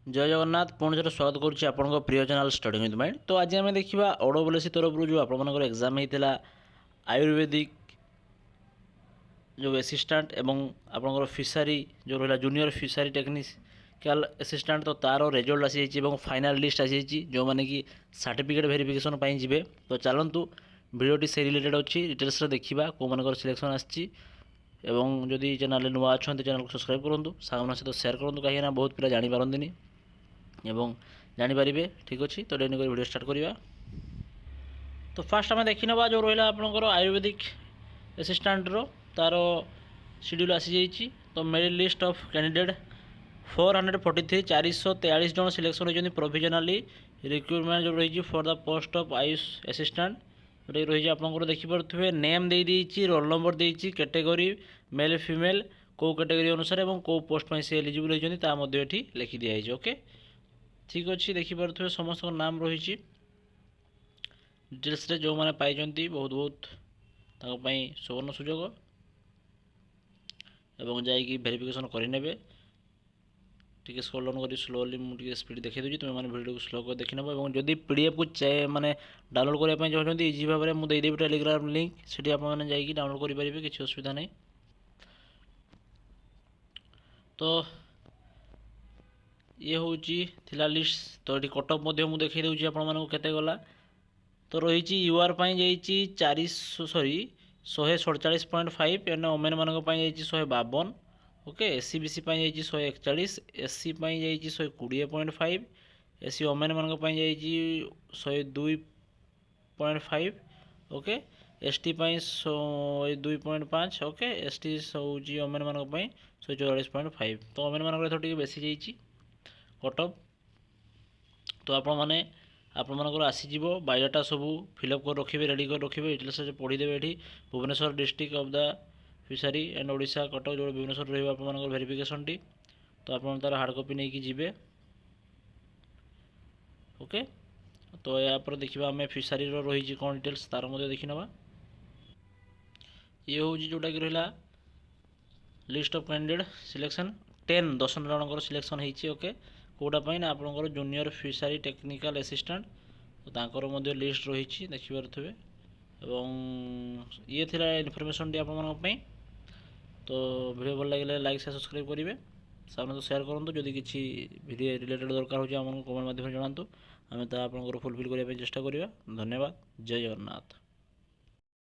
जय जगन्नाथ पुणी थे स्वागत करुच्ची आपण प्रिय चैनल स्टडी विथ माइंड। तो आज आम देखा ओडब्ल्यूएससी तरफ जो आपर एग्जाम होता आयुर्वेदिक जो असिस्टेंट एवं आपंकर फिशरी जो रहा जूनियर फिशरी टेक्निकल असिस्टेंट तो तार रिजल्ट आसी फाइनाल लिस्ट आसी जो मैंने कि सर्टिफिकेट वेरिफिकेशन जी। तो चलतु भिडियोटी से रिलेटेड अच्छी डिटेल्स देखा कौ मन सिलेक्शन आसी एवं जदि चैनल नुआ अच्छा चैनल को सब्सक्राइब करूँ सामान सहित सेयार करूँ कहीं बहुत पिला जापारती एवं जानीपारे। ठीक अच्छे तो डेली वीडियो स्टार्ट करवा। तो फास्ट आम देखी ना जो रहा आपंकर आयुर्वेदिक असिस्टेंट्र तार शेड्यूल आसी जाइए। तो मेरिट लिस्ट ऑफ कैंडिडेट 443 443 जन सिलेक्शन होती प्रोविजनाली रिक्रुटमेंट जो रही for the post of Ayush assistant जोटा रही आपंकर देखिपे नेम दे देती रोल नंबर देती कैटेगरी मेल फीमेल कौ कैटेगरी अनुसार और कौ पोस्ट से एलिजिबल होती लिखि दिखाई। ओके ठीक अच्छे देखिपे समस्त नाम रही डिटेल्स जो मैंने पाई बहुत बहुत सुवर्ण सुजोग एवं जाकि वेरिफिकेशन करेंगे। टी स्क्रॉल डाउन कर स्लोली मुझे स्पीड देखी दूसरी तुम मैंने वीडियो को स्लो कर देखी नेब और जदि पीडीएफ को माने डाउनलोड करने चाहते इजी भाव में मुझे देदेवी टेलीग्राम लिंक से जाकि डाउनलोड करेंगे किसी असुविधा नहीं। तो ये हूँ लिस्ट तो ये कटअप मुझे देखी दूसरी आपते गला। तो रही यूआर जाइए 147.5 एंड ओमेन मान 152। ओके एससी बीसी जाइए 141 एससी जाइए 120.5 एससी ओमेन मान जाइए 102.5। Okay ST 2.5। ओके एसटी हूँ ओमेन मान 144.5। तो ओमेन मान टी बेसी जाइए कटअप। तो आपमकर आसीज बायोडाटा सब फिलअप कर रखिए रेडी कर रखिए डिटेल्स पढ़ीदेवे ये Bhubaneswar district of the fishery and Odisha Cuttack जो भुवनेश्वर रहा वेरिफिकेशन टी। तो आप तार हार्ड कॉपी नहीं कि जीवे। ओके तो यापर देखा आम फिशरी रही कौन डिटेल्स तार देखी ना। ये हूँ जोटा कि रहा लिस्ट ऑफ कैंडिडेट सिलेक्शन 10 जन सिलेक्शन होती। ओके कौटापाई ना आपंकर जूनियर फिशरी टेक्निकल असिस्टेंट तो तांकर मध्य लिस्ट रही देखिपे ये थी इनफर्मेशन टी आप। तो वीडियो भल लगे लाइक से सब्सक्राइब करेंगे सामने तो शेयर करूँ जदि किसी वीडियो रिलेटेड दरकार हो कमेंट माध्यम जनातु आम फुलफिल करने चेष्टा करवा। धन्यवाद जय जगन्नाथ।